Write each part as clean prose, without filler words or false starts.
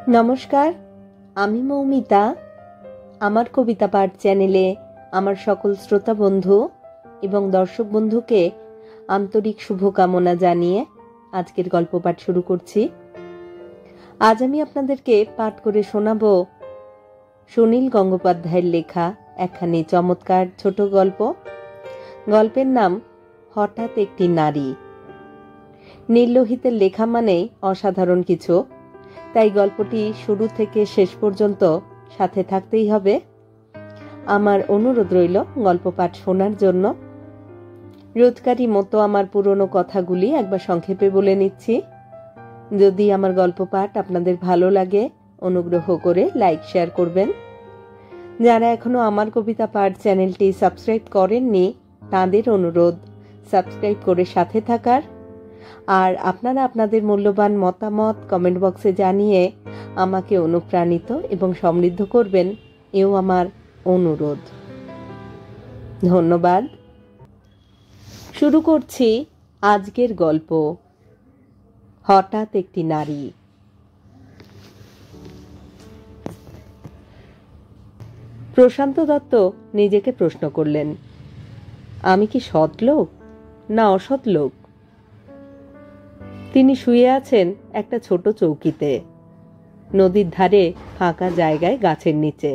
নমস্কার, আমি মৌমিতা। আমার কবিতা পাঠ চ্যানেলে আমার সকল শ্রোতা বন্ধু এবং দর্শক বন্ধুকে আন্তরিক শুভকামনা জানিয়ে আজকের গল্প পাঠ শুরু করছি। আজ আমি আপনাদেরকে পাঠ করে শোনাব সুনীল গঙ্গোপাধ্যায়ের লেখা একখানি চমৎকার ছোট গল্প। গল্পের নাম হঠাৎ একটি নারী। নীললোহিতের লেখা মানেই অসাধারণ কিছু, তাই গল্পটি শুরু থেকে শেষ পর্যন্ত সাথে থাকতেই হবে। আমার অনুরোধ রইল গল্প পাঠ শোনার জন্য। রোজকারই মতো আমার পুরনো কথাগুলি একবার সংক্ষেপে বলে নিচ্ছি। যদি আমার গল্প পাঠ আপনাদের ভালো লাগে, অনুগ্রহ করে লাইক শেয়ার করবেন। যারা এখনো আমার কবিতা পাঠ চ্যানেলটি সাবস্ক্রাইব করেননি, তাদের অনুরোধ সাবস্ক্রাইব করে সাথে থাকার। আর আপনারা আপনাদের মূল্যবান মতামত কমেন্ট বক্সে জানিয়ে আমাকে অনুপ্রাণিত এবং সমৃদ্ধ করবেন, এও আমার অনুরোধ। ধন্যবাদ। শুরু করছি আজকের গল্প, হঠাৎ একটি নারী। প্রশান্ত দত্ত নিজেকে প্রশ্ন করলেন, আমি কি সৎ লোক না অসৎ লোক? তিনি শুয়ে আছেন একটা ছোট চৌকিতে, নদীর ধারে ফাঁকা জায়গায় গাছের নিচে।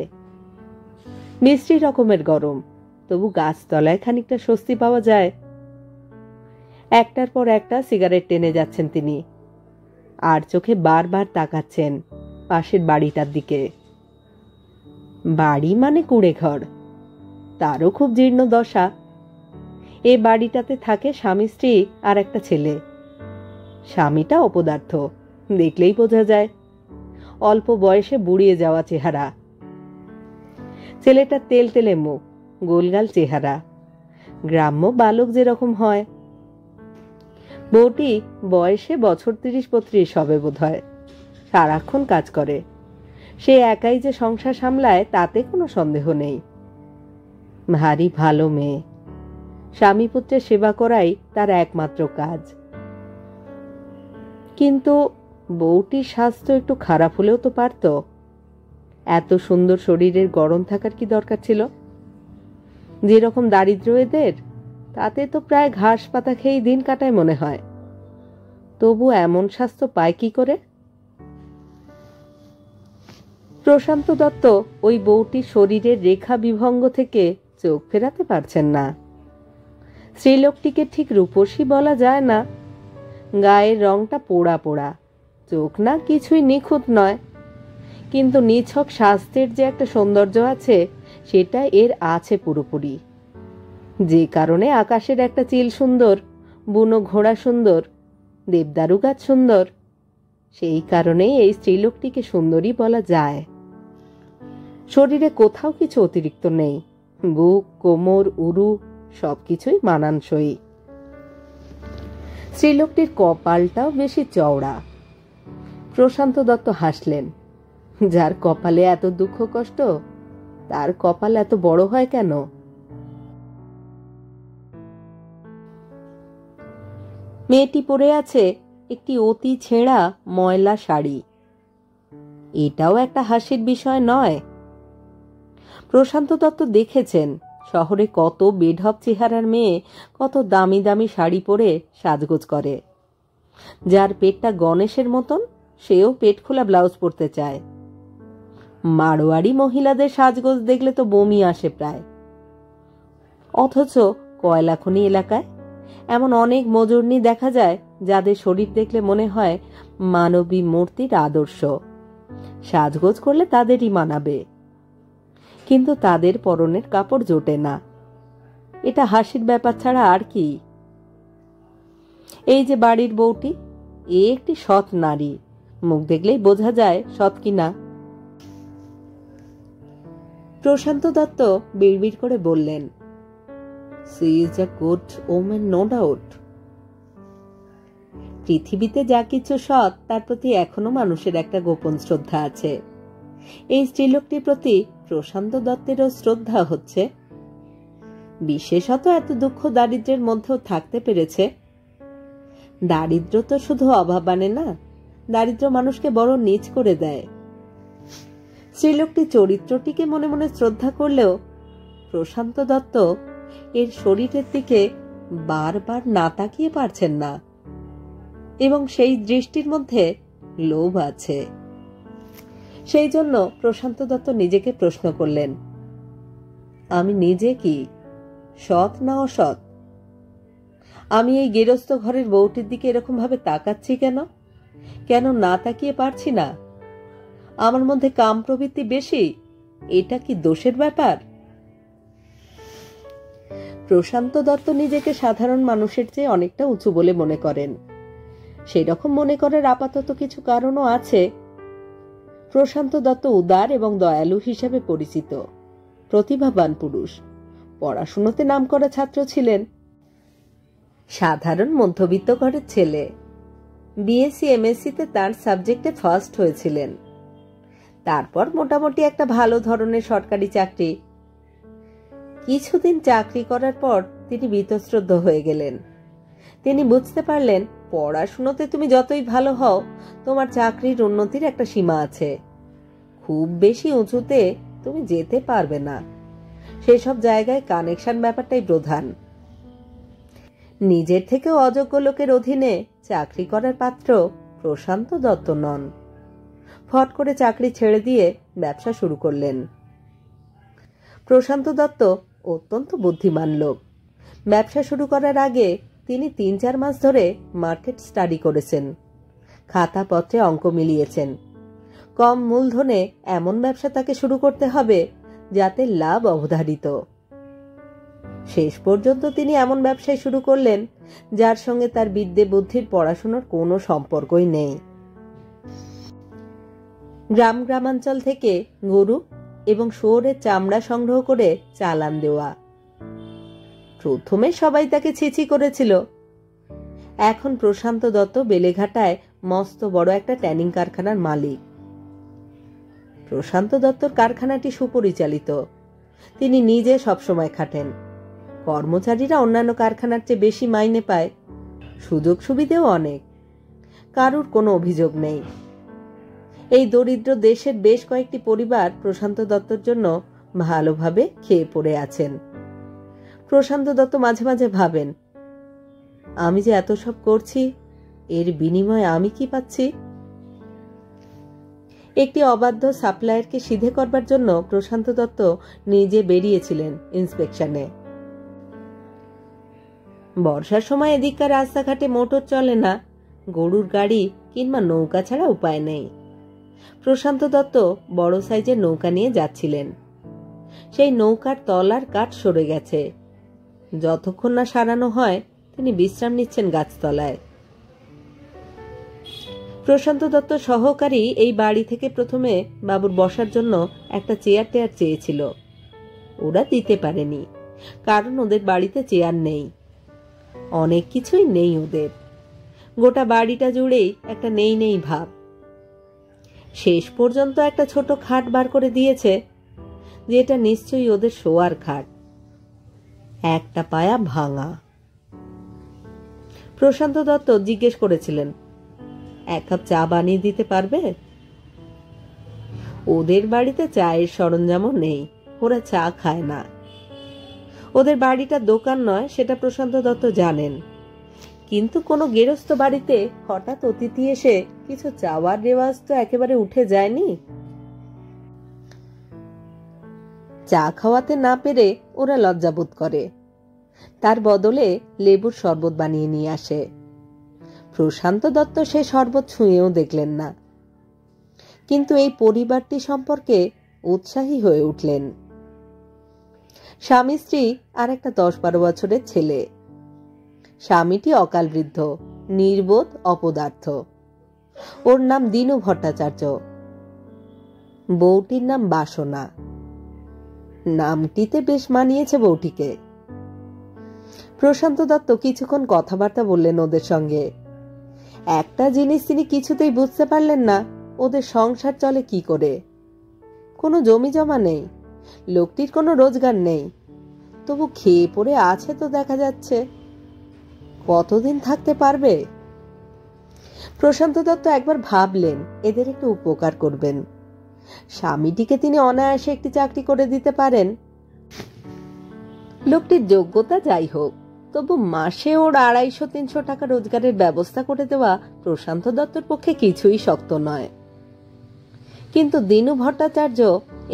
মিষ্টি রকমের গরম, তবু গাছতলায় খানিকটা স্বস্তি পাওয়া যায়। একটার পর একটা সিগারেট টেনে যাচ্ছেন তিনি, আর চোখে বারবার তাকাচ্ছেন পাশের বাড়িটার দিকে। বাড়ি মানে কুঁড়ে ঘর, তারও খুব জীর্ণ দশা। এ বাড়িটাতে থাকে স্বামী স্ত্রী আর একটা ছেলে। স্বামীটা অপদার্থ, দেখলেই বোঝা যায়। অল্প বয়সে বুড়িয়ে যাওয়া চেহারা। ছেলেটা তেলতেলে মুখ, গোলগাল চেহারা, গ্রাম্য বালক যেরকম হয়। বউটি বয়সে বছর 30-32 হবে বোধ হয়। সারাক্ষণ কাজ করে। সে একাই যে সংসার সামলায় তাতে কোনো সন্দেহ নেই। ভারী ভালো মেয়ে। স্বামী পুত্রের সেবা করাই তার একমাত্র কাজ। কিন্তু বউটির স্বাস্থ্য একটু খারাপ হলেও তো পারত। এত সুন্দর শরীরের গড়ন থাকার কি দরকার ছিল? যেরকম দারিদ্র্য এদের, তাতে তো প্রায় ঘাস পাতা খেয়েই দিন কাটায় মনে হয়। তবু এমন স্বাস্থ্য পায় কি করে? প্রশান্ত দত্ত ওই বউটির শরীরের রেখা বিভঙ্গ থেকে চোখ ফেরাতে পারছেন না। স্ত্রীলোকটিকে ঠিক রূপসী বলা যায় না। গায়ের রংটা পোড়া পোড়া, চোখ না কিছুই নিখুঁত নয়, কিন্তু নিছক স্বাস্থ্যের যে একটা সৌন্দর্য আছে, সেটা এর আছে পুরোপুরি। যে কারণে আকাশের একটা চিল সুন্দর, বুনো ঘোড়া সুন্দর, দেবদারু গাছ সুন্দর, সেই কারণেই এই স্ত্রীলোকটিকে সুন্দরী বলা যায়। শরীরে কোথাও কিছু অতিরিক্ত নেই। বুক, কোমর, উরু সবকিছুই মানানসই। স্ত্রীলোকটির কপালটাও বেশি চওড়া। প্রশান্ত দত্ত হাসলেন। যার কপালে এত দুঃখ কষ্ট, তার কপাল এত বড় হয় কেন? মেয়েটি পরে আছে একটি অতি ছেঁড়া ময়লা শাড়ি। এটাও একটা হাসির বিষয় নয়। প্রশান্ত দত্ত দেখেছেন শহরে কত বেঢপ চেহারার মেয়ে কত দামি দামি শাড়ি পরে সাজগোজ করে। যার পেটটা গণেশের মতন, সেও পেট খোলা ব্লাউজ পরতে চায়। মারোয়ারি মহিলাদের সাজগোজ দেখলে তো বমি আসে প্রায়। অথচ কয়লাখনি এলাকায় এমন অনেক মজুরনি দেখা যায়, যাদের শরীর দেখলে মনে হয় মানবী মূর্তির আদর্শ। সাজগোজ করলে তাদেরই মানাবে, কিন্তু তাদের পরনের কাপড় জোটে না। এটা হাসির ব্যাপার ছাড়া আর কি? এই যে বাড়ির বউটি, এ একটি সৎ নারী। মুখ দেখলেই বোঝা যায় সৎ কিনা। প্রশান্ত দত্ত বিড়বিড় করে বললেন, she is a good women, no doubt. পৃথিবীতে যা কিছু সৎ, তার প্রতি এখনো মানুষের একটা গোপন শ্রদ্ধা আছে। এই স্ত্রীলোকটির প্রতি প্রশান্ত দত্তেরও শ্রদ্ধা হচ্ছে। বিশেষত এত দুঃখ দারিদ্র্যের মধ্যেও থাকতে পেরেছে। দারিদ্র তো শুধু অভাব আনে না, দারিদ্র মানুষকে বড় নীচ করে দেয়। স্ত্রীলোকটি চরিত্রটিকে মনে মনে শ্রদ্ধা করলেও প্রশান্ত দত্ত এর শরীরের দিকে বারবার না তাকিয়ে পারছেন না, এবং সেই দৃষ্টির মধ্যে লোভ আছে। সেই জন্য প্রশান্ত দত্ত নিজেকে প্রশ্ন করলেন, আমি নিজে কি সৎ না অসৎ? আমি এই গেরস্থ ঘরের বউটির দিকে এরকম ভাবে তাকাচ্ছি কেন? কেন না তাকিয়ে পারছি না? আমার মধ্যে কাম প্রবৃত্তি বেশি, এটা কি দোষের ব্যাপার? প্রশান্ত দত্ত নিজেকে সাধারণ মানুষের চেয়ে অনেকটা উঁচু বলে মনে করেন। সেই রকম মনে করার আপাতত কিছু কারণও আছে। প্রশান্ত দত্ত উদার এবং দয়ালু হিসেবে পরিচিত, প্রতিভাবান পুরুষ, পড়াশুনোতে নামকরা ছাত্র ছিলেন। সাধারণ মধ্যবিত্ত ঘরের ছেলে, বিএসসি এমএসসিতে তার সাবজেক্টে ফার্স্ট হয়েছিলেন। তারপর মোটামুটি একটা ভালো ধরনের সরকারি চাকরি। কিছুদিন চাকরি করার পর তিনি বীতশ্রদ্ধ হয়ে গেলেন। তিনি বুঝতে পারলেন, পড়াশুনোতে তুমি যতই ভালো হও, তোমার চাকরির উন্নতির একটা সীমা আছে। খুব বেশি উঁচুতে তুমি যেতে পারবে না। সেসব জায়গায় কানেকশন ব্যাপারটাই প্রধান। নিজের থেকেও অযোগ্য লোকের অধীনে চাকরি করার পাত্র প্রশান্ত দত্ত নন। ফট করে চাকরি ছেড়ে দিয়ে ব্যবসা শুরু করলেন। প্রশান্ত দত্ত অত্যন্ত বুদ্ধিমান লোক। ব্যবসা শুরু করার আগে তিনি ৩-৪ মাস ধরে মার্কেট স্টাডি করেছেন, খাতাপত্রে অঙ্ক মিলিয়েছেন। কম মূলধনে এমন ব্যবসা তাকে শুরু করতে হবে যাতে লাভ অবধারিত। শেষ পর্যন্ত তিনি এমন ব্যবসায় শুরু করলেন যার সঙ্গে তার বিদ্যে বুদ্ধির পড়াশোনার কোনো সম্পর্কই নেই। গ্রামাঞ্চল থেকে গরু এবং শুয়োরের চামড়া সংগ্রহ করে চালান দেওয়া। প্রথমে সবাই তাকে ছিছি করেছিল। এখন প্রশান্ত দত্ত বেলেঘাটায় মস্ত বড় একটা ট্যানিং কারখানার মালিক। প্রশান্ত দত্তর কারখানাটি সুপরিচালিত। তিনি নিজে সবসময় খাটেন। কর্মচারীরা অন্যান্য কারখানার চেয়ে বেশি মাইনে পায়, সুযোগ সুবিধেও অনেক। কারুর কোনো অভিযোগ নেই। এই দরিদ্র দেশের বেশ কয়েকটি পরিবার প্রশান্ত দত্তর জন্য ভালোভাবে খেয়ে পড়ে আছেন। প্রশান্ত দত্ত মাঝে মাঝে ভাবেন, আমি যে এত সব করছি, এর বিনিময়ে আমি কি পাচ্ছি? একটি অবাধ্য সাপ্লায়ারকে সিধে করবার জন্য প্রশান্ত দত্ত নিজে বেরিয়েছিলেন ইন্সপেকশনে। বর্ষার সময় এদিককার রাস্তাঘাটে মোটর চলে না, গরুর গাড়ি কিংবা নৌকা ছাড়া উপায় নেই। প্রশান্ত দত্ত বড় সাইজের নৌকা নিয়ে যাচ্ছিলেন। সেই নৌকার তলার কাঠ সরে গেছে। যতক্ষণ না সারানো হয় তিনি বিশ্রাম নিচ্ছেন গাছতলায়। প্রশান্ত দত্ত সহকারী এই বাড়ি থেকে প্রথমে বাবুর বসার জন্য একটা চেয়ার টেয়ার চেয়েছিল। ওরা দিতে পারেনি, কারণ ওদের বাড়িতে চেয়ার নেই। অনেক কিছুই নেই ওদের। গোটা বাড়িটা জুড়েই একটা নেই নেই ভাব। শেষ পর্যন্ত একটা ছোট খাট বার করে দিয়েছে, যেটা নিশ্চয়ই ওদের শোয়ার খাট। একটা পায়া ভাঙা। প্রশান্ত দত্ত জিজ্ঞেস করেছিলেন, 1 কাপ চা বানিয়ে দিতে পারবে? ওদের বাড়িতে চায়ের সরঞ্জামও নেই, ওরা চা খায় না। ওদের বাড়িটা দোকান নয়, সেটা প্রশান্ত দত্ত জানেন। কিন্তু কোনো গেরস্থ বাড়িতে হঠাৎ অতিথি এসে কিছু চাওয়ার রেওয়াজ তো একেবারে উঠে যায়নি। চা খাওয়াতে না পেরে ওরা লজ্জাবোধ করে। তার বদলে লেবুর শরবত বানিয়ে নিয়ে আসে। প্রশান্ত দত্ত সে শরবত ছুঁয়েও দেখলেন না, কিন্তু এই পরিবারটি সম্পর্কে উৎসাহী হয়ে উঠলেন। স্বামী স্ত্রী আর একটা 10-12 বছরের ছেলে। স্বামীটি অকাল বৃদ্ধ, নির্বোধ, অপদার্থ। ওর নাম দীনু ভট্টাচার্য। বউটির নাম বাসনা। নামটিতে বেশ মানিয়েছে বউটিকে। প্রশান্ত দত্ত কিছুক্ষণ কথাবার্তা বললেন ওদের সঙ্গে। একটা জিনিস তিনি কিছুতেই বুঝতে পারলেন না, ওদের সংসার চলে কি করে। কোনো জমি জমা নেই, লোকটির কোনো রোজগার নেই, তবু খেয়ে পড়ে আছে তো দেখা যাচ্ছে। কতদিন থাকতে পারবে? প্রশান্ত দত্ত একবার ভাবলেন এদের একটু উপকার করবেন। স্বামীটিকে তিনি অনায়াসে একটি চাকরি করে দিতে পারেন। লোকটির যোগ্যতা যাই হোক, তবু মাসে ওর 250-300 টাকা রোজগারের ব্যবস্থা করে দেওয়া প্রশান্ত দত্তর পক্ষে কিছুই শক্ত নয়। কিন্তু দিনু ভট্টাচার্য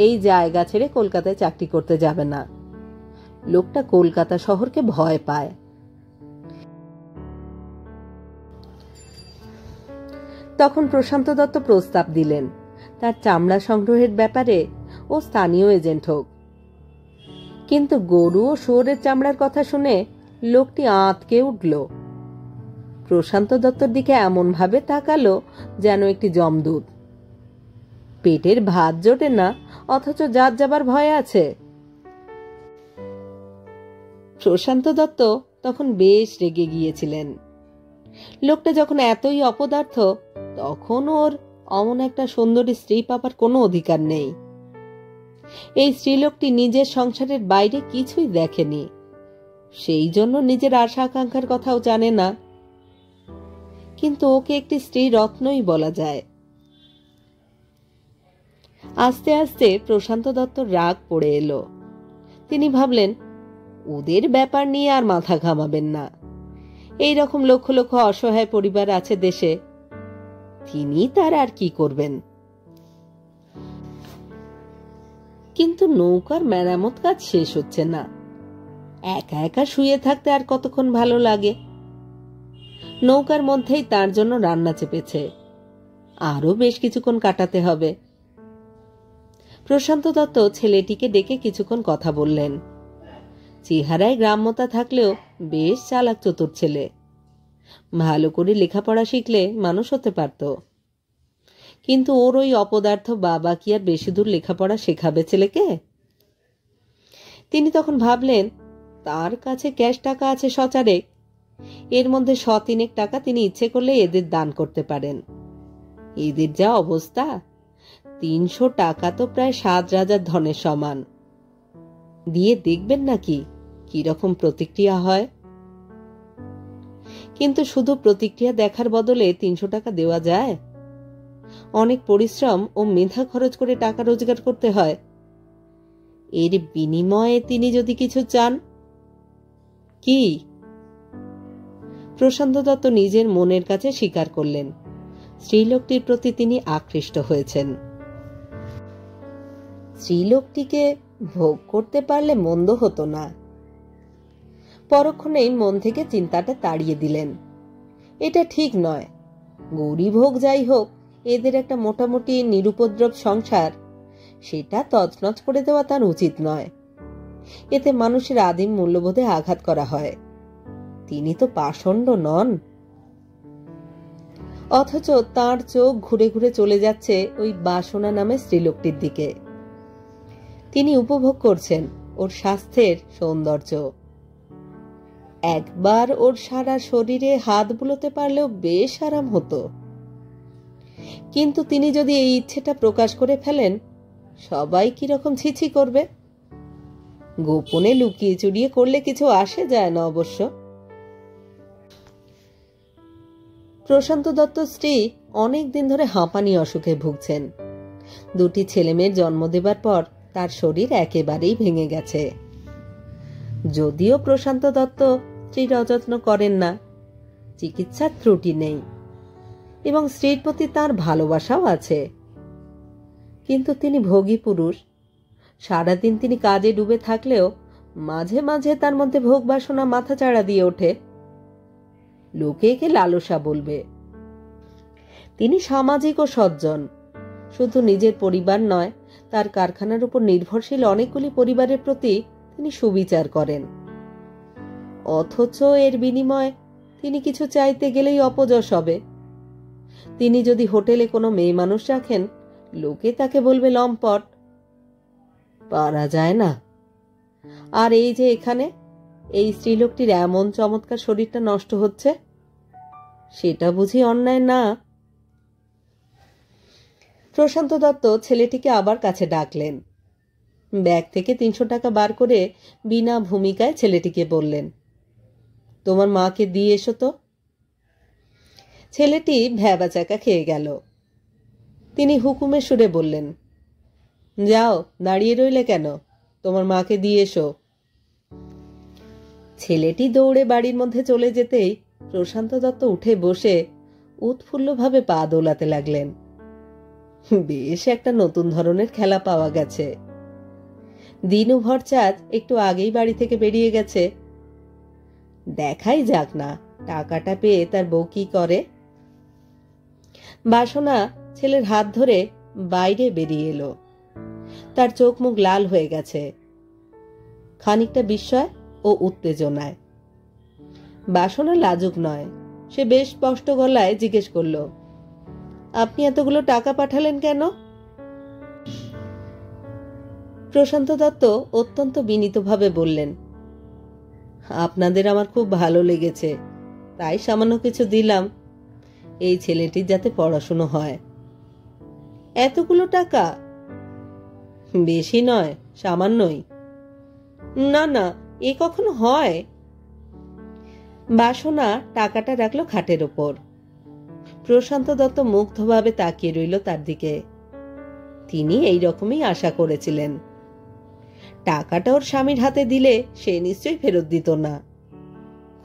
এই জায়গা ছেড়ে কলকাতায় চাকরি করতে যাবে না। লোকটা কলকাতা শহরকে ভয় পায়। তখন প্রশান্ত দত্ত প্রস্তাব দিলেন তার চামড়া সংগ্রহের ব্যাপারে ও স্থানীয় এজেন্ট হোক। কিন্তু গরু ও শুয়োরের চামড়ার কথা শুনে লোকটি আঁতকে উঠল। প্রশান্ত দত্তর দিকে এমন ভাবে তাকালো যেন একটি যমদূত। পেটের ভাত জোটে না, অথচ জাত যাবার ভয় আছে। প্রশান্ত দত্ত তখন বেশ রেগে গিয়েছিলেন। লোকটা যখন এতই অপদার্থ, তখন ওর অমন একটা সুন্দরী স্ত্রী পাবার কোনো অধিকার নেই। এই স্ত্রীলোকটি নিজের সংসারের বাইরে কিছুই দেখেনি, সেই জন্য নিজের আশা আকাঙ্ক্ষার কথাও জানে না। কিন্তু ওকে একটি স্ত্রী রত্নই বলা যায়। আস্তে আস্তে প্রশান্ত দত্তর রাগ পড়ে এলো। তিনি ভাবলেন, ওদের ব্যাপার নিয়ে আর মাথা ঘামাবেন না। এই রকম লক্ষ লক্ষ অসহায় পরিবার আছে দেশে, তিনি তার আর কি করবেন। কিন্তু নৌকার মেরামত কাজ শেষ হচ্ছে না। একা একা শুয়ে থাকতে আর কতক্ষণ ভালো লাগে। নৌকার মধ্যেই তার জন্য রান্না চেপেছে, আরো বেশ কিছুক্ষণ কাটাতে হবে। প্রশান্ত দত্ত ছেলেটিকে ডেকে কিছুক্ষণ কথা বললেন। চেহারায় গ্রাম্যতা থাকলেও বেশ চালাক চতুর ছেলে। ভালো করে লেখাপড়া শিখলে মানুষ হতে পারত। কিন্তু ওর ওই অপদার্থ বাবা কি আর বেশি দূর লেখাপড়া শেখাবে ছেলেকে? তিনি তখন ভাবলেন, তার কাছে ক্যাশ টাকা আছে সচারেক, এর মধ্যে 100-3 টাকা তিনি ইচ্ছে করলে এদের দান করতে পারেন। এদের যা অবস্থা, 300 টাকা তো প্রায় 7 রাজার ধনের সমান। দিয়ে দেখবেন নাকি কিরকম প্রতিক্রিয়া হয়। কিন্তু শুধু প্রতিক্রিয়া দেখার বদলে 300 টাকা দেওয়া যায়? অনেক পরিশ্রম ও মেধা খরচ করে টাকা রোজগার করতে হয়। এর বিনিময়ে তিনি যদি কিছু চান, কি? প্রশান্ত দত্ত নিজের মনের কাছে স্বীকার করলেন, স্ত্রীলোকটির প্রতি তিনি আকৃষ্ট হয়েছেন। স্ত্রীলোকটিকে ভোগ করতে পারলে মন্দ হতো না। পরক্ষণেই মন থেকে চিন্তাটা তাড়িয়ে দিলেন। এটা ঠিক নয়। গরিব হোক যাই হোক, এদের একটা মোটামুটি নিরুপদ্রব সংসার, সেটা তছনছ করে দেওয়া তার উচিত নয়। এতে মানুষের আদিম মূল্যবোধে আঘাত করা হয়। তিনি তো পাষণ্ড নন। অথচ তার চোখ ঘুরে ঘুরে চলে যাচ্ছে ওই বাসনা নামে স্ত্রীলোকটির দিকে। তিনি উপভোগ করছেন ওর স্বাস্থ্যের সৌন্দর্য। একবার ওর সারা শরীরে হাত বুলোতে পারলেও বেশ আরাম হতো। কিন্তু তিনি যদি এই ইচ্ছেটা প্রকাশ করে ফেলেন, সবাই কিরকম ছিছি করবে। গোপনে লুকিয়ে চুরিয়ে করলে কিছু আসে যায় না অবশ্য। প্রশান্ত দত্ত স্ত্রী অনেক দিন ধরে হাঁপানি অসুখে ভুগছেন। 2টি ছেলেমেয়ের জন্ম দেবার পর তার শরীর একেবারেই ভেঙে গেছে। যদিও প্রশান্ত দত্ত স্ত্রীর অযত্ন করেন না, চিকিৎসার ত্রুটি নেই এবং স্ত্রীর প্রতি তার ভালোবাসাও আছে। কিন্তু তিনি ভোগী পুরুষ। সারাদিন তিনি কাজে ডুবে থাকলেও মাঝে মাঝে তার মধ্যে ভোগ বাসনা মাথাচাড়া দিয়ে ওঠে। লোকে একে লালসা বলবে। তিনি সামাজিক ও সজ্জন। শুধু নিজের পরিবার নয়, তার কারখানার উপর নির্ভরশীল অনেকগুলি পরিবারের প্রতি তিনি সুবিচার করেন। অথচ এর বিনিময়ে তিনি কিছু চাইতে গেলেই অপযশ হবে। তিনি যদি হোটেলে কোনো মেয়ে মানুষ রাখেন, লোকে তাকে বলবে লম্পট। পারা যায় না। আর এই যে এখানে এই স্ত্রীলোকটির এমন চমৎকার শরীরটা নষ্ট হচ্ছে, সেটা বুঝি অন্যায় না? প্রশান্ত দত্ত ছেলেটিকে আবার কাছে ডাকলেন। ব্যাগ থেকে 300 টাকা বার করে বিনা ভূমিকায় ছেলেটিকে বললেন, তোমার মাকে দিয়ে এসো তো। ছেলেটি ভ্যাবাচাকা খেয়ে গেল। তিনি হুকুমের সুরে বললেন, যাও, দাঁড়িয়ে রইলে কেন? তোমার মাকে দিয়ে এসো। ছেলেটি দৌড়ে বাড়ির মধ্যে চলে যেতেই প্রশান্ত দত্ত উঠে বসে উৎফুল্লভাবে পা দোলাতে লাগলেন। বেশ একটা নতুন ধরনের খেলা পাওয়া গেছে। দিনু ভরচাঁদ একটু আগেই বাড়ি থেকে বেরিয়ে গেছে। দেখাই যাক না টাকাটা পেয়ে তার বউ কি করে। বাসনা ছেলের হাত ধরে বাইরে বেরিয়ে এলো। তার চোখ মুখ লাল হয়ে গেছে, খানিকটা বিস্ময় ও উত্তেজনায়। বাসনা লাজুক নয়, সে বেশ স্পষ্ট গলায় জিজ্ঞেস করল, আপনি এতগুলো টাকা পাঠালেন কেন? প্রশান্ত দত্ত অত্যন্ত বিনীতভাবে বললেন, আপনাদের আমার খুব ভালো লেগেছে, তাই সামান্য কিছু দিলাম, এই ছেলেটির যাতে পড়াশুনো হয়। এতগুলো টাকা? বেশি নয়, সামান্যই। না না, এ কখনো হয়? বাসনা টাকাটা রাখলো খাটের ওপর। প্রশান্ত দত্ত মুগ্ধভাবে তাকিয়ে রইল তার দিকে। তিনি এই রকমই আশা করেছিলেন। টাকাটা ওর স্বামীর হাতে দিলে সে নিশ্চয়ই ফেরত দিত না।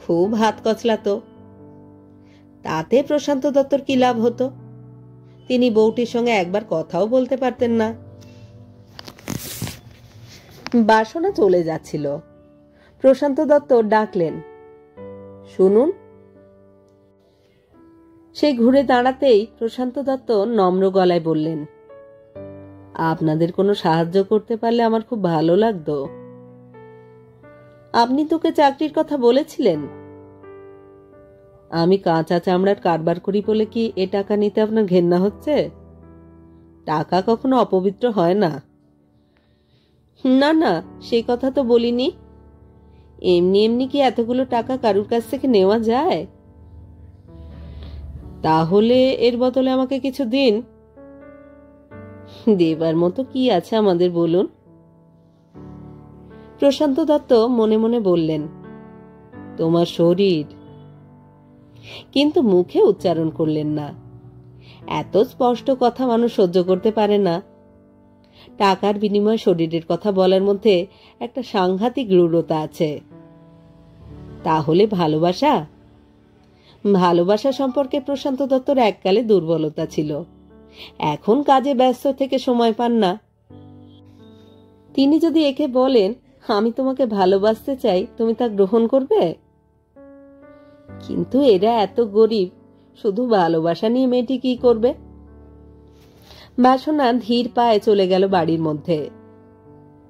খুব হাত কচলাতো। তাতে প্রশান্ত দত্তর কি লাভ হতো? তিনি বউটির সঙ্গে একবার কথাও বলতে পারতেন না। বাসনা চলে যাচ্ছিল। প্রশান্ত দত্ত ডাকলেন, শুনুন। সে ঘুরে দাঁড়াতেই প্রশান্ত দত্ত নম্র গলায় বললেন, আপনাদের কোনো সাহায্য করতে পারলে আমার খুব ভালো লাগতো। আপনি তোকে চাকরির কথা বলেছিলেন? আমি কাঁচা চামড়ার কারবার করি বলে কি এ টাকা নিতে আপনার ঘেন্না হচ্ছে? টাকা কখনো অপবিত্র হয় না। না না, সে কথা তো বলিনি। এমনি এমনি কি এতগুলো টাকা কারুর কাছ থেকে নেওয়া যায়? তাহলে এর বদলে আমাকে কিছু দিন। দেবার মতো কি আছে আমাদের বলুন? প্রশান্ত দত্ত মনে মনে বললেন, তোমার শরীর। কিন্তু মুখে উচ্চারণ করলেন না। এত স্পষ্ট কথা মানুষ সহ্য করতে পারে না। টাকার বিনিময়ে শরীরের কথা বলার মধ্যে একটা সাংঘাতিক রূঢ়তা আছে। তাহলে ভালোবাসা? ভালোবাসা সম্পর্কে প্রশান্ত দত্তর এককালে দুর্বলতা ছিল। এখন কাজে ব্যস্ত থেকে সময় পান না। তিনি যদি একে বলেন, আমি তোমাকে ভালোবাসতে চাই, তুমি তা গ্রহণ করবে? কিন্তু এরা এত গরিব, শুধু ভালোবাসা নিয়ে মেয়েটি কি করবে? বাসনা ধীর পায়ে চলে গেল বাড়ির মধ্যে।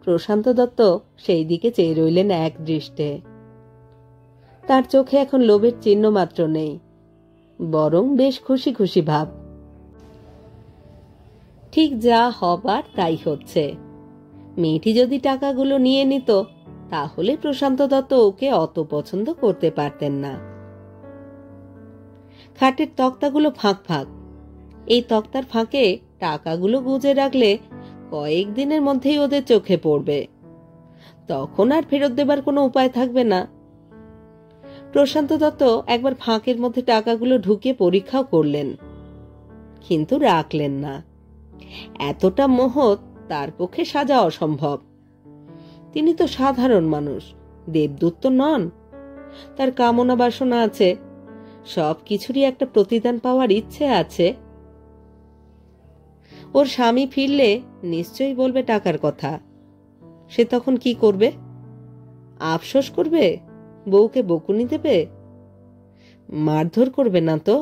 প্রশান্ত দত্ত সেই দিকে চেয়ে রইলেন এক দৃষ্টে। তার চোখে এখন লোভের চিহ্ন মাত্র নেই, বরং বেশ খুশি খুশি ভাব। ঠিক যা হবার তাই হচ্ছে। মেয়েটি যদি টাকাগুলো নিয়ে নিত, তাহলে প্রশান্ত দত্ত ওকে অত পছন্দ করতে পারতেন না। খাটের তক্তাগুলো ফাঁক ফাঁক। এই তক্তার ফাঁকে টাকাগুলো গুজে রাখলে কয়েকদিনের মধ্যেই ওদের চোখে পড়বে। তখন আর ফেরত দেবার কোনো উপায় থাকবে না। প্রশান্ত দত্ত একবার ফাঁকের মধ্যে টাকাগুলো ঢুকিয়ে পরীক্ষাও করলেন, কিন্তু রাখলেন না। এতটা মহৎ তার পক্ষে সাজা অসম্ভব। তিনি তো সাধারণ মানুষ, দেবদূত তো নন। তার কামনা বাসনা আছে, সব কিছুরই একটা প্রতিদান পাওয়ার ইচ্ছে আছে। ওর স্বামী ফিরলে নিশ্চয়ই বলবে টাকার কথা। সে তখন কি করবে? আফসোস করবে? বউকে বকুনি দেবে? মারধর করবে না তো?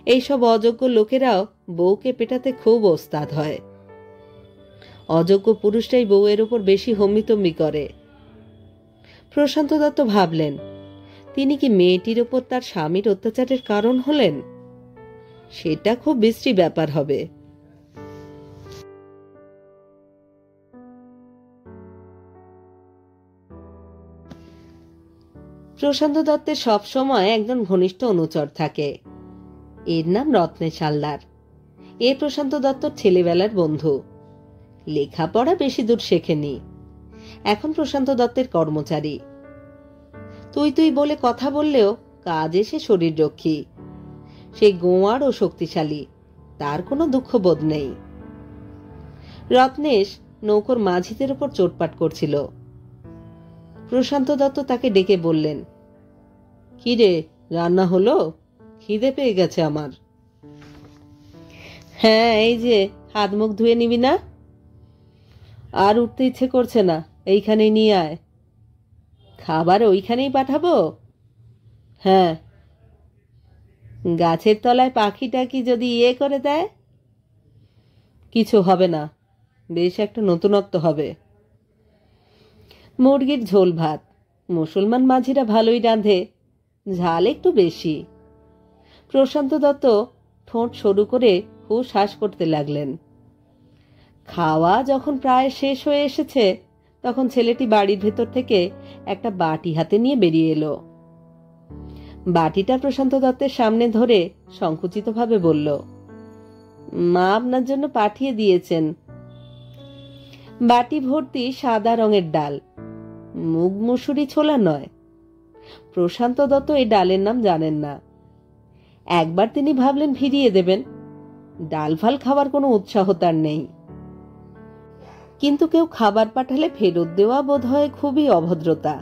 এইসব অযোগ্য লোকেরাও বউকে পেটাতে খুব ওস্তাদ হয়। অযোগ্য পুরুষটাই বউয়ের উপর বেশি হম্বিতম্বি করে। প্রশান্ত দত্ত ভাবলেন, তিনি কি মেয়েটির ওপর তার স্বামীর অত্যাচারের কারণ হলেন? সেটা খুব বিশ্রী ব্যাপার হবে। প্রশান্ত দত্তের সবসময় একজন ঘনিষ্ঠ অনুচর থাকে। এর নাম রত্নেশ হালদার। এ প্রশান্ত দত্তর ছেলেবেলার বন্ধু। লেখাপড়া বেশি দূর শেখেনি, এখন প্রশান্ত দত্তের কর্মচারী। তুই তুই বলে কথা বললেও কাজে সে শরীররক্ষী। সে গোয়ার ও শক্তিশালী, তার কোনো দুঃখবোধ নেই। রত্নেশ নৌকোর মাঝিদের উপর চোটপাট করছিল। প্রশান্ত দত্ত তাকে ডেকে বললেন, কি রে, রান্না হলো? খিদে পেয়ে গেছে আমার। হ্যাঁ, এই যে, হাত মুখ ধুয়ে নিবি না? আর উঠতে ইচ্ছে করছে না, এইখানেই নিয়ে আয়। খাবার ওইখানেই পাঠাবো? হ্যাঁ। গাছের তলায় পাখিটা কি যদি ইয়ে করে দেয়? কিছু হবে না, বেশ একটা নতুনত্ব হবে। মুরগির ঝোল ভাত। মুসলমান মাঝিরা ভালোই রাঁধে, ঝাল একটু বেশি। প্রশান্ত দত্ত ঠোঁট সরু করে হুঁশ করতে লাগলেন। খাওয়া যখন প্রায় শেষ হয়ে এসেছে, তখন ছেলেটি বাড়ির ভেতর থেকে একটা বাটি হাতে নিয়ে বেরিয়ে এলো। বাটিটা প্রশান্ত দত্তের সামনে ধরে সংকুচিতভাবে বলল, মা আপনার জন্য পাঠিয়ে দিয়েছেন। বাটি ভর্তি সাদা রঙের ডাল, মুগ মুসুরি ছোলা নয়। প্রশান্ত দত্ত এই ডালের নাম জানেন না। একবার তিনি ভাবলেন ফিরিয়ে দেবেন, ডাল ফাল খাওয়ার কোনো উৎসাহ তার নেই। কিন্তু কেউ খাবার পাঠালে ফেরত দেওয়া বোধ হয় খুবই অভদ্রতা।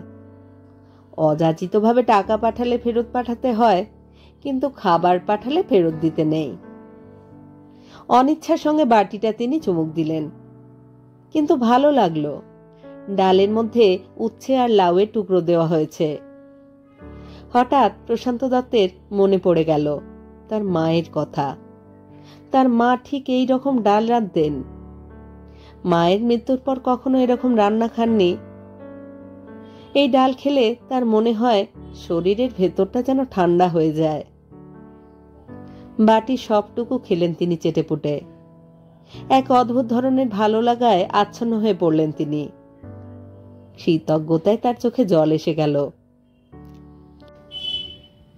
অযাচিতভাবে টাকা পাঠালে ফেরত পাঠাতে হয়, কিন্তু খাবার পাঠালে ফেরত দিতে নেই। অনিচ্ছার সঙ্গে বাটিটা তিনি চুমুক দিলেন, কিন্তু ভালো লাগলো। ডালের মধ্যে উচ্ছে আর লাউয়ের টুকরো দেওয়া হয়েছে। হঠাৎ প্রশান্ত দত্তের মনে পড়ে গেল তার মায়ের কথা। তার মা ঠিক এই রকম ডাল রাঁধতেন। মায়ের মৃত্যুর পর কখনো এরকম রান্না খাননি। এই ডাল খেলে তার মনে হয় শরীরের ভেতরটা যেন ঠান্ডা হয়ে যায়। বাটি সবটুকু খেলেন তিনি চেটেপুটে। এক অদ্ভুত ধরনের ভালো লাগায় আচ্ছন্ন হয়ে পড়লেন তিনি। কৃতজ্ঞতায় তার চোখে জল এসে গেল।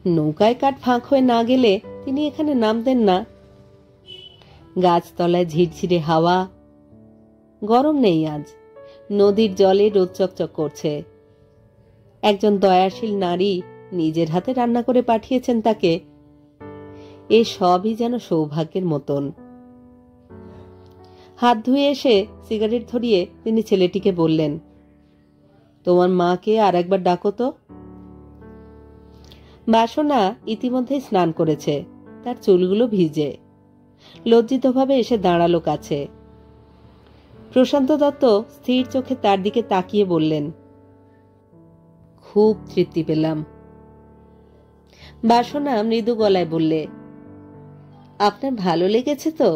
নৌকায় কাঠ ফাঁক হয়ে না গেলে তিনি এখানে নামতেন না। গাছতলায় ঝিরঝিরে হাওয়া। গরম নেই আজ, নদীর জলে রোদ চকচক করছে। একজন দয়াশীল নারী নিজের হাতে রান্না করে পাঠিয়েছেন তাকে। এ সবই যেন সৌভাগ্যের মতন। হাত ধুয়ে এসে সিগারেট ধরিয়ে তিনি ছেলেটিকে বললেন, তোমার মাকে আর একবার ডাকো তো। বাসনা ইতিমধ্যে স্নান করেছে, তার চুলগুলো ভিজে। লজ্জিতভাবে এসে দাঁড়ালো কাছে। প্রশান্ত দত্ত স্থির চোখে তার দিকে তাকিয়ে বললেন, খুব তৃপ্তি পেলাম। বাসনা মৃদু গলায় বললে, আপনার ভালো লেগেছে তো?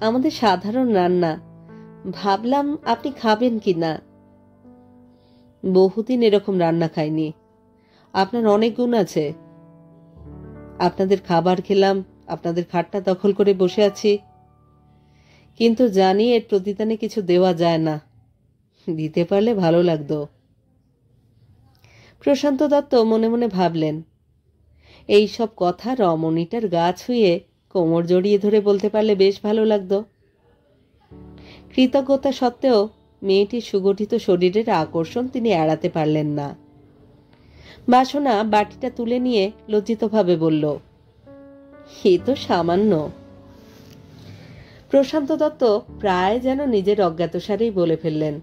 আমাদের সাধারণ রান্না, ভাবলাম আপনি খাবেন কিনা। বহুদিন এরকম রান্না খাইনি। আপনার অনেক গুণ আছে। আপনাদের খাবার খেলাম, আপনাদের খাটটা দখল করে বসে আছি, কিন্তু জানি এর প্রতিদানে কিছু দেওয়া যায় না। দিতে পারলে ভালো লাগতো। প্রশান্ত দত্ত মনে মনে ভাবলেন, এই সব কথা রমণীটার গা ছুঁয়ে কোমর জড়িয়ে ধরে বলতে পারলে বেশ ভালো লাগতো। কৃতজ্ঞতা সত্ত্বেও মেয়েটির সুগঠিত শরীরের আকর্ষণ তিনি এড়াতে পারলেন না। বাসনা বাটিটা তুলে নিয়ে লজ্জিতভাবে বলল, এ তো সামান্য। প্রশান্ত দত্ত প্রায় যেন নিজের অজ্ঞাতসারেই বলে ফেললেন,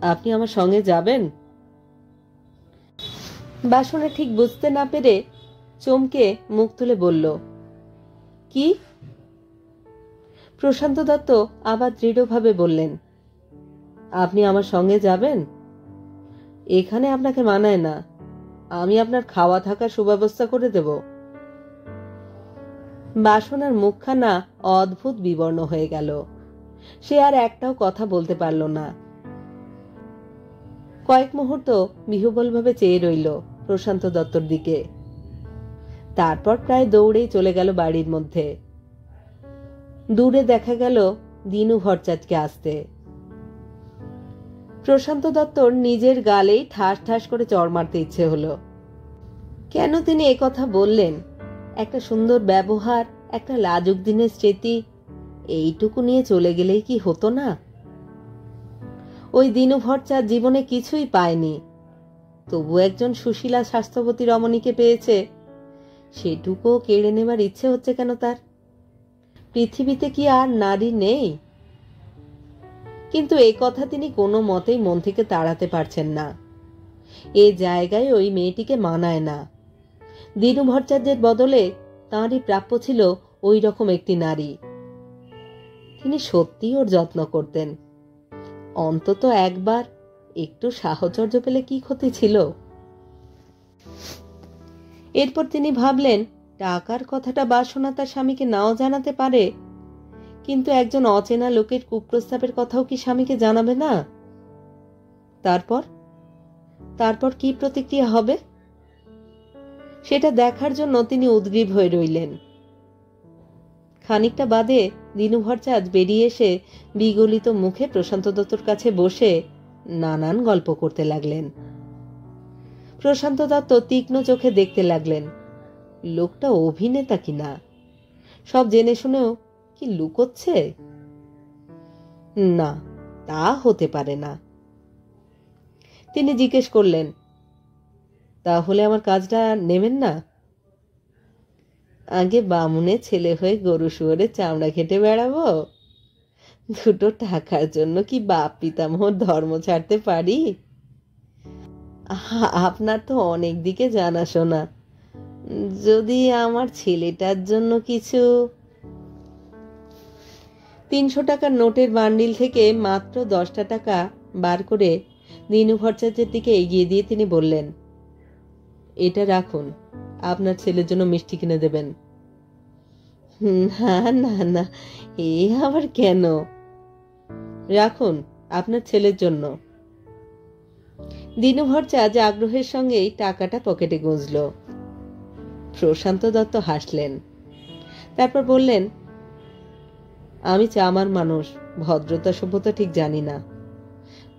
আপনি আমার সঙ্গে যাবেন? বাসনা ঠিক বুঝতে না পেরে চমকে মুখ তুলে বলল, কি? প্রশান্ত দত্ত আবার দৃঢ়ভাবে বললেন, আপনি আমার সঙ্গে যাবেন? এখানে আপনাকে মানায় না। আমি আপনার খাওয়া থাকার সুব্যবস্থা করে দেব। বাসনার মুখখানা অদ্ভুত বিবর্ণ হয়ে গেল। সে আর একটাও কথা বলতে পারল না। কয়েক মুহূর্ত বিহ্বলভাবে চেয়ে রইল প্রশান্ত দত্তর দিকে। তারপর প্রায় দৌড়েই চলে গেল বাড়ির মধ্যে। দূরে দেখা গেল দিনু ভট্টাচার্যকে আসতে। প্রশান্ত দত্তর নিজের গালেই ঠাস ঠাস করে চড় মারতে ইচ্ছে হলো। কেন তিনি একথা বললেন? একটা সুন্দর ব্যবহার, একটা লাজুক দিনের স্মৃতি, এইটুকু নিয়ে চলে গেলেই কি হতো না? ওই দিনু ভট্টাচার্য জীবনে কিছুই পায়নি, তবু একজন সুশীলা স্বাস্থ্যবতী রমণীকে পেয়েছে। সেটুকুও কেড়ে নেবার ইচ্ছে হচ্ছে কেন তার? পৃথিবীতে কি আর নারী নেই? কিন্তু এ কথা তিনি কোনো মতেই মন থেকে তাড়াতে পারছেন না। এ জায়গায় ওই মেয়েটিকে মানায় না। দিনু ভট্টাচার্যের বদলে তাঁরই প্রাপ্য ছিল ওই রকম একটি নারী। তিনি সত্যিই ওর যত্ন করতেন। অন্তত একবার একটু সাহচর্য পেলে কি ক্ষতি ছিল? এরপর তিনি ভাবলেন, টাকার কথাটা বাসনা তার স্বামীকে নাও জানাতে পারে, কিন্তু একজন অচেনা লোকের কুপ্রস্তাবের কথাও কি স্বামীকে জানাবে না? তারপর তারপর কি প্রতিক্রিয়া হবে সেটা দেখার জন্য তিনি উদগ্রীব হয়ে রইলেন। খানিকটা বাদে দিনু ভট্টাচার্য বেরিয়ে এসে বিগলিত মুখে প্রশান্ত দত্তর কাছে বসে নানান গল্প করতে লাগলেন। প্রশান্ত দত্ত তীক্ষ্ণ চোখে দেখতে লাগলেন লোকটা অভিনেতা কিনা, সব জেনে শুনেও কি লুকোচ্ছে? না, তা হতে পারে না। তিনি জিজ্ঞেস করলেন, তাহলে আমার কাজটা নেবেন না? আগে বামুনের ছেলে হয়ে গরু শুয়োরের চামড়া খেটে বেড়াবো? দুটো টাকার জন্য কি বাপ পিতামহর ধর্ম ছাড়তে পারি? আপনার তো অনেক দিকে জানাশোনা, যদি আমার ছেলেটার জন্য কিছু। 300 টাকার নোটের বান্ডিল থেকে মাত্র 10টা টাকা বার করে দিনু ভট্টাচার্যের দিকে এগিয়ে দিয়ে তিনি বললেন, এটা রাখুন, আপনার ছেলের জন্য মিষ্টি কিনে দেবেন। না না না, এ আবার কেন? রাখুন, আপনার ছেলের জন্য। দিনু ভট্টাচার্য আগ্রহের সঙ্গেই টাকাটা পকেটে গুঁজল। প্রশান্ত দত্ত হাসলেন, তারপর বললেন, আমি চামার মানুষ, ভদ্রতা সভ্যতা ঠিক জানি না।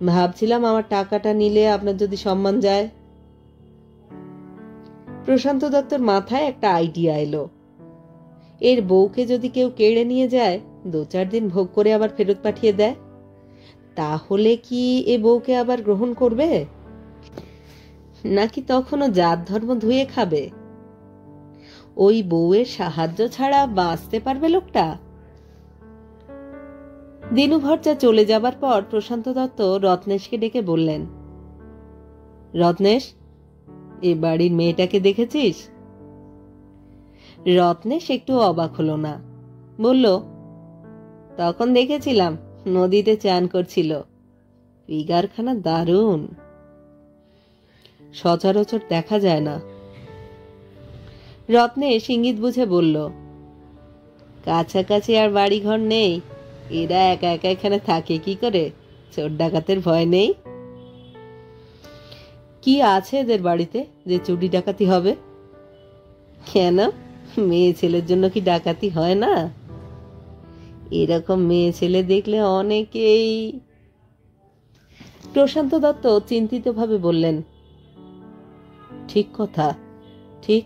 ভাবছিলাম আমার টাকাটা নিলে আপনার যদি সম্মান যায়। প্রশান্ত দত্তর মাথায় একটা আইডিয়া এলো। এর বউকে যদি কেউ কেড়ে নিয়ে যায়, 2-4 দিন ভোগ করে আবার ফেরত পাঠিয়ে দেয়, তাহলে কি এ বউকে আবার গ্রহণ করবে? নাকি তখনও জাত ধর্ম ধুয়ে খাবে? ওই বউয়ের সাহায্য ছাড়া বাঁচতে পারবে লোকটা? দিনু ভট্টাচার্য চলে যাবার পর প্রশান্ত দত্ত রত্নেশকে ডেকে বললেন, রত্নেশ, এ বাড়ির মেয়েটাকে দেখেছিস? রত্নেশ একটু অবাক হলো না, বলল, তখন দেখেছিলাম, নদীতে চান করছিল। ফিগারখানা দারুণ, সচরাচর দেখা যায় না। রত্নেশ ইঙ্গিত বুঝে বলল, কাছাকাছি আর বাড়িঘর নেই, এরা একা একা এখানে থাকে কি করে? চোর ডাকাতের ভয় নেই? কি আছে এদের বাড়িতে যে চুরি ডাকাতি হবে? কেন, মেয়ে ছেলের জন্য কি ডাকাতি হয় না? এরকম মেয়ে ছেলে দেখলে অনেকেই। প্রশান্ত দত্ত চিন্তিতভাবে বললেন, ঠিক কথা, ঠিক।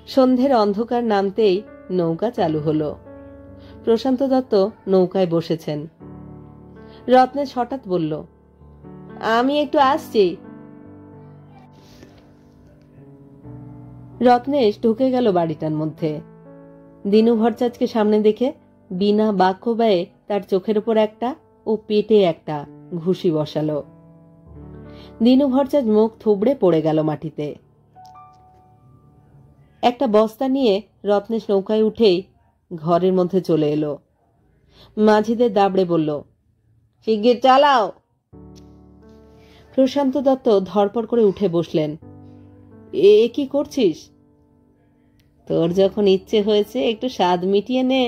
সন্ধ্যের অন্ধকার নামতেই নৌকা চালু হলো। প্রশান্ত দত্ত নৌকায় বসেছেন। রত্নেশ হঠাৎ বলল, আমি একটু আসছি। রত্নেশ ঢুকে গেল বাড়িটার মধ্যে। দিনু ভট্টাচার্যকে সামনে দেখে বিনা বাক্য ব্যয়ে তার চোখের উপর একটা ও পেটে একটা ঘুষি বসালো। দিনু ভট্টাচার্য মুখ থুবড়ে পড়ে গেল মাটিতে। একটা বস্তা নিয়ে রত্নেশ নৌকায় উঠেই ঘরের মধ্যে চলে এলো। মাঝিদের দাবড়ে বলল, শিগগির চালাও। প্রশান্ত দত্ত ধরপড় করে উঠে বসলেন। এ কি করছিস? তোর যখন ইচ্ছে হয়েছে একটু স্বাদ মিটিয়ে নে।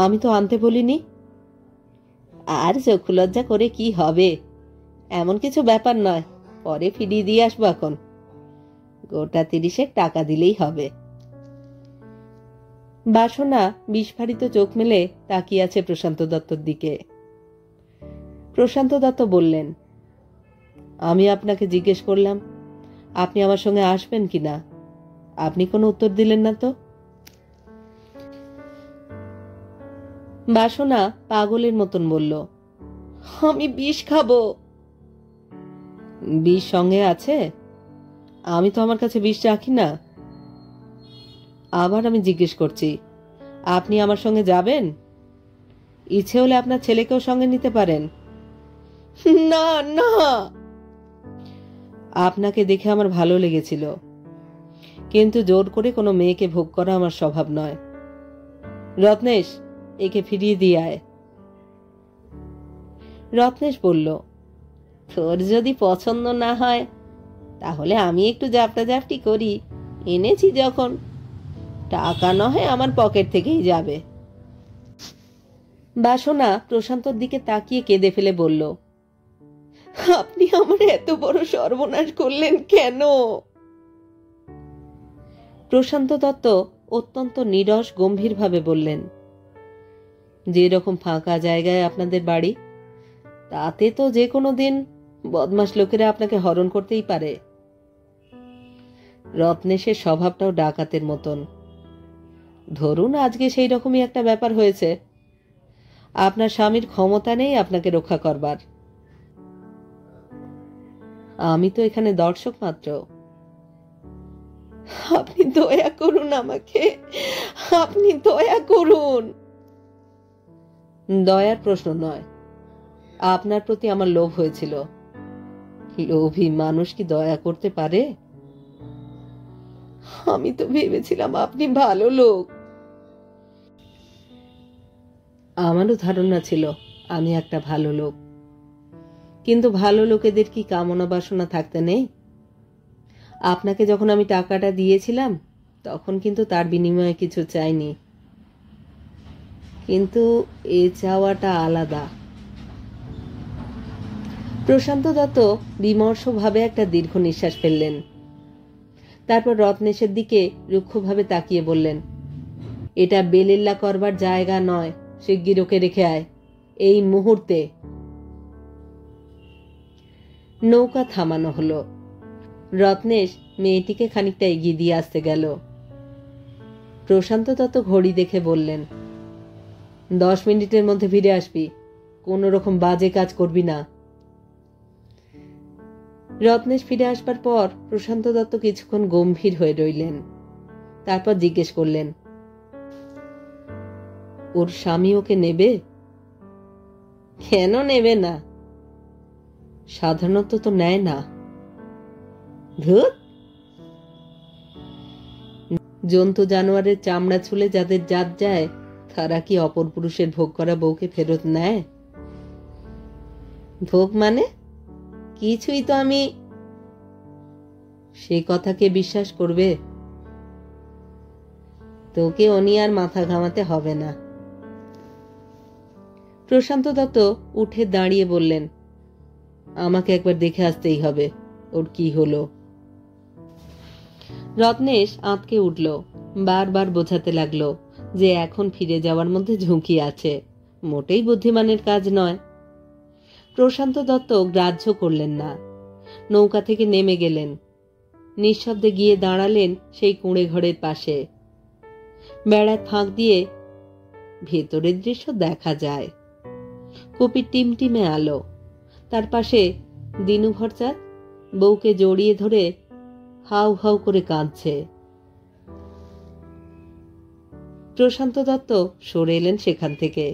আমি তো আনতে বলিনি। আর চক্ষুলজ্জা করে কি হবে? এমন কিছু ব্যাপার নয়, পরে ফিরিয়ে দিয়ে আসবো। এখন গোটা 30 টাকা দিলেই হবে। বাসনা বিস্ফারিত চোখ মেলে তাকিয়ে আছে প্রশান্ত দত্তর দিকে। প্রশান্ত দত্ত বললেন, আমি আপনাকে জিজ্ঞেস করলাম আপনি আমার সঙ্গে আসবেন কিনা, আপনি কোনো উত্তর দিলেন না তো। বাসনা পাগলের মতন বলল, আমি বিষ খাবো। বিষ সঙ্গে আছে? আমি তো আমার কাছে বিষ রাখি না। আবার আমি জিজ্ঞেস করছি, আপনি আমার সঙ্গে যাবেন? ইচ্ছে হলে আপনার ছেলেকেও সঙ্গে নিতে পারেন। না না, আপনাকে দেখে আমার ভালো লেগেছিল, কিন্তু জোর করে কোনো মেয়েকে ভোগ করা আমার স্বভাব নয়। রত্নেশ, একে ফিরিয়ে দিয়ে আয়। রত্নেশ বলল, তোর যদি পছন্দ না হয় তাহলে আমি একটু জাপটাজাপটি করি, এনেছি যখন, টাকা নয় আমার পকেট থেকেই যাবে। বাসনা প্রশান্তর দিকে তাকিয়ে কেঁদে ফেলে বলল, আপনি আমার এত বড় সর্বনাশ করলেন কেন? প্রশান্ত দত্ত অত্যন্ত নিরস গম্ভীরভাবে বললেন, যে রকম ফাঁকা জায়গায় আপনাদের বাড়ি, তাতে তো যে কোনো দিন বদমাশ লোকেরা আপনাকে হরণ করতেই পারে। রত্নেশের স্বভাবটাও ডাকাতের মতন। ধরুন আজকে সেই রকমই একটা ব্যাপার হয়েছে, আপনার স্বামীর ক্ষমতা নেই আপনাকে রক্ষা করবার। আমি তো এখানে দর্শক মাত্র। আপনি দয়া করুন আমাকে, আপনি দয়া করুন। দয়ার প্রশ্ন নয়, আপনার প্রতি আমার লোভ হয়েছিল। লোভী মানুষ কি দয়া করতে পারে? আমি তো ভেবেছিলাম আপনি ভালো লোক। আমারও ধারণা ছিল আমি একটা ভালো লোক, কিন্তু ভালো লোকেদের কি কামনা বাসনা থাকতে নেই? আপনাকে যখন আমি টাকাটা দিয়েছিলাম তখন কিন্তু তার বিনিময়ে কিছু চাইনি, কিন্তু এ চাওয়াটা আলাদা। প্রশান্ত দত্ত বিমর্ষভাবে একটা দীর্ঘ নিঃশ্বাস ফেললেন, তারপর রত্নেশের দিকে রুক্ষভাবে তাকিয়ে বললেন, এটা বেলিল্লা করবার জায়গা নয়, শিগগির ওকে রেখে আয়, এই মুহূর্তে। নৌকা থামানো হলো। রত্নেশ মেয়েটিকে খানিকটা এগিয়ে দিয়ে আসতে গেল। প্রশান্ত দত্ত ঘড়ি দেখে বললেন, 10 মিনিটের মধ্যে ফিরে আসবি, কোনো রকম বাজে কাজ করবি না। রত্নেশ ফিরে আসবার পর প্রশান্ত দত্ত কিছুক্ষণ গম্ভীর হয়ে রইলেন, তারপর জিজ্ঞেস করলেন, ওর স্বামী ওকে নেবে? কেন নেবে না? সাধারণত তো নেয় না। ধুত, জন্তু জানোয়ারের চামড়া ছুলে যাদের জাত যায় তারা কি অপর পুরুষের ভোগ করা বউকে ফেরত নেয়? ভোগ মানে কিছুই তো আমি। সেই কথাকে বিশ্বাস করবে? তোকে অনি আর মাথা ঘামাতে হবে না। প্রশান্ত দত্ত উঠে দাঁড়িয়ে বললেন, আমাকে একবার দেখে আসতেই হবে, ওর কি হলো। রত্নেশ আঁতকে উঠল, বারবার বোঝাতে লাগলো যে এখন ফিরে যাওয়ার মধ্যে ঝুঁকি আছে, মোটেই বুদ্ধিমানের কাজ নয়। প্রশান্ত দত্ত গ্রাহ্য করলেন না, নৌকা থেকে নেমে গেলেন, নিঃশব্দে গিয়ে দাঁড়ালেন সেই কুঁড়ে ঘরের পাশে। বেড়ার ফাঁক দিয়ে ভেতরের দৃশ্য দেখা যায়। কপির টিমটিমে আলো, তার পাশে দিনু ভরচাঁদ বউকে জড়িয়ে ধরে হাউ হাউ করে কাঁদছে। প্রশান্ত দত্ত সরে এলেন সেখান থেকে,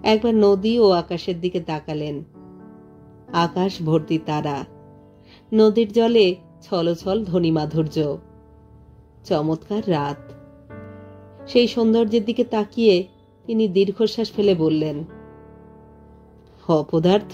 একবার নদী ও আকাশের দিকে তাকালেন। আকাশ ভর্তি তারা, নদীর জলে ছলছল ধ্বনি মাধুর্য, চমৎকার রাত। সেই সৌন্দর্যের দিকে তাকিয়ে তিনি দীর্ঘশ্বাস ফেলে বললেন, অপদার্থ।